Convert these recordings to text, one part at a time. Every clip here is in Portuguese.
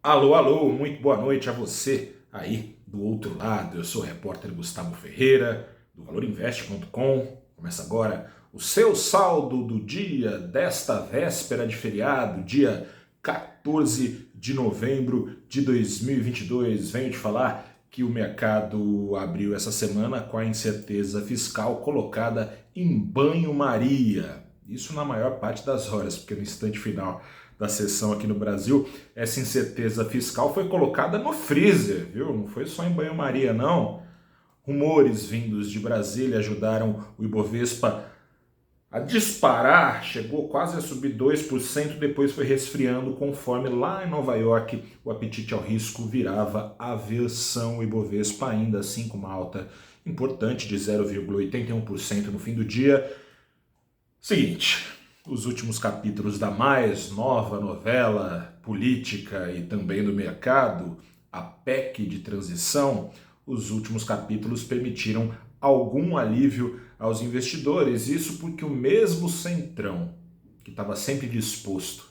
Alô, alô, muito boa noite a você aí do outro lado. Eu sou o repórter Gustavo Ferreira, do valorinvest.com. Começa agora o seu saldo do dia desta véspera de feriado, dia 14 de novembro de 2022. Venho te falar que o mercado abriu essa semana com a incerteza fiscal colocada em banho-maria. Isso na maior parte das horas, porque no instante final da sessão aqui no Brasil, essa incerteza fiscal foi colocada no freezer, viu? Não foi só em banho-maria, não. Rumores vindos de Brasília ajudaram o Ibovespa a disparar, chegou quase a subir 2%, depois foi resfriando conforme lá em Nova York o apetite ao risco virava aversão. O Ibovespa ainda assim com uma alta importante de 0,81% no fim do dia. Seguinte, os últimos capítulos da mais nova novela política e também do mercado, a PEC de transição, os últimos capítulos permitiram algum alívio aos investidores. Isso porque o mesmo Centrão, que estava sempre disposto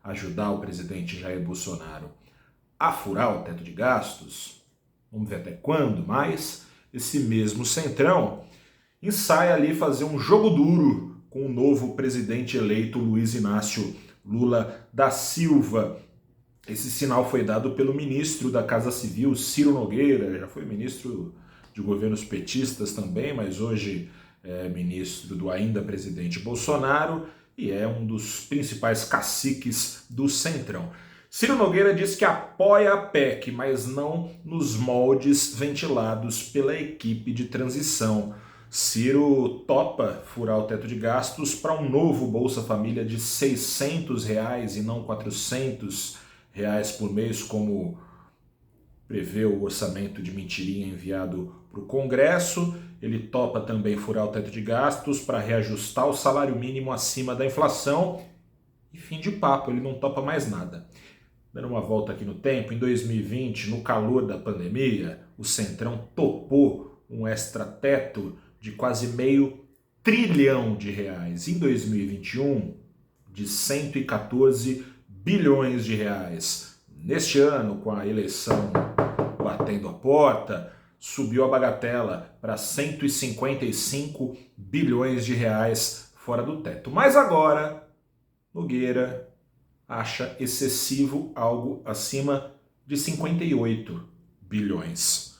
a ajudar o presidente Jair Bolsonaro a furar o teto de gastos, vamos ver até quando, mas esse mesmo Centrão ensaia ali fazer um jogo duro com o novo presidente eleito Luiz Inácio Lula da Silva. Esse sinal foi dado pelo ministro da Casa Civil, Ciro Nogueira, já foi ministro de governos petistas também, mas hoje é ministro do ainda presidente Bolsonaro e é um dos principais caciques do Centrão. Ciro Nogueira diz que apoia a PEC, mas não nos moldes ventilados pela equipe de transição. Ciro topa furar o teto de gastos para um novo Bolsa Família de R$600 e não R$400 por mês, como prevê o orçamento de mentirinha enviado para o Congresso. Ele topa também furar o teto de gastos para reajustar o salário mínimo acima da inflação. E fim de papo, ele não topa mais nada. Dando uma volta aqui no tempo, em 2020, no calor da pandemia, o Centrão topou um extrateto de quase R$500 bilhão. Em 2021, de 114 bilhões de reais. Neste ano, com a eleição batendo a porta, subiu a bagatela para 155 bilhões de reais fora do teto. Mas agora, Nogueira acha excessivo algo acima de 58 bilhões.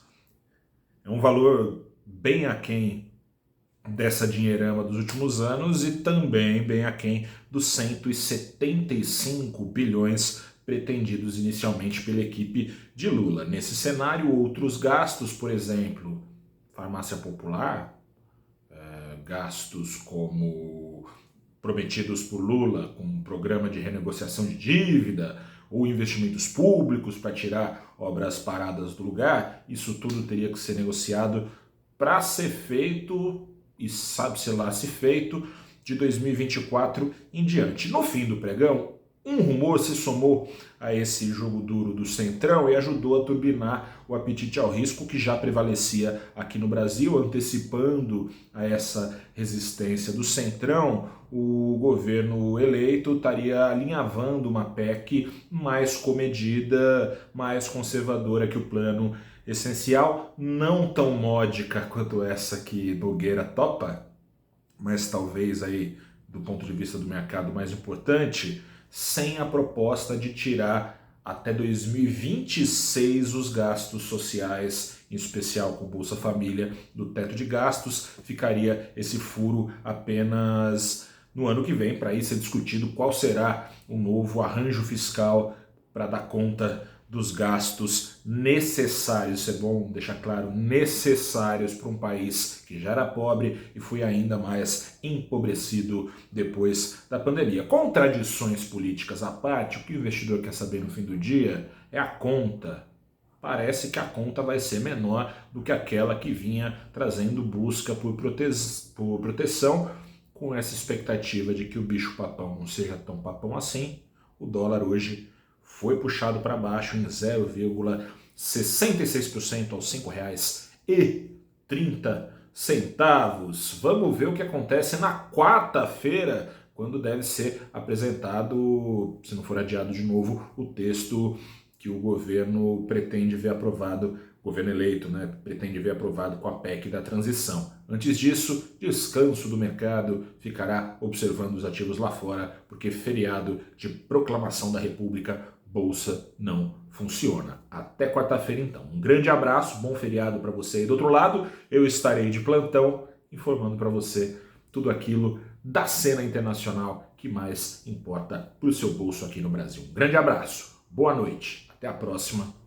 É um valor bem aquém dessa dinheirama dos últimos anos e também bem aquém dos 175 bilhões pretendidos inicialmente pela equipe de Lula. Nesse cenário, outros gastos, por exemplo, farmácia popular, gastos como prometidos por Lula, com um programa de renegociação de dívida ou investimentos públicos para tirar obras paradas do lugar, isso tudo teria que ser negociado para ser feito, e sabe-se lá se feito, de 2024 em diante. No fim do pregão, um rumor se somou a esse jogo duro do Centrão e ajudou a turbinar o apetite ao risco que já prevalecia aqui no Brasil, antecipando a essa resistência do Centrão. O governo eleito estaria alinhavando uma PEC mais comedida, mais conservadora que o plano essencial, não tão módica quanto essa que Nogueira topa, mas talvez aí, do ponto de vista do mercado, mais importante, sem a proposta de tirar até 2026 os gastos sociais, em especial com Bolsa Família, do teto de gastos. Ficaria esse furo apenas no ano que vem, para aí ser discutido qual será o novo arranjo fiscal para dar conta dos gastos necessários, isso é bom deixar claro, necessários para um país que já era pobre e foi ainda mais empobrecido depois da pandemia. Contradições políticas à parte, o que o investidor quer saber no fim do dia é a conta. Parece que a conta vai ser menor do que aquela que vinha trazendo busca por proteção, com essa expectativa de que o bicho papão não seja tão papão assim. O dólar hoje foi puxado para baixo em 0,66% aos R$5,30. Vamos ver o que acontece na quarta-feira, quando deve ser apresentado, se não for adiado de novo, o texto que o governo pretende ver aprovado, governo eleito, né, pretende ver aprovado com a PEC da transição. Antes disso, descanso do mercado, ficará observando os ativos lá fora, porque feriado de proclamação da República, Bolsa não funciona. Até quarta-feira, então. Um grande abraço, bom feriado para você aí do outro lado. Eu estarei de plantão informando para você tudo aquilo da cena internacional que mais importa para o seu bolso aqui no Brasil. Um grande abraço, boa noite, até a próxima.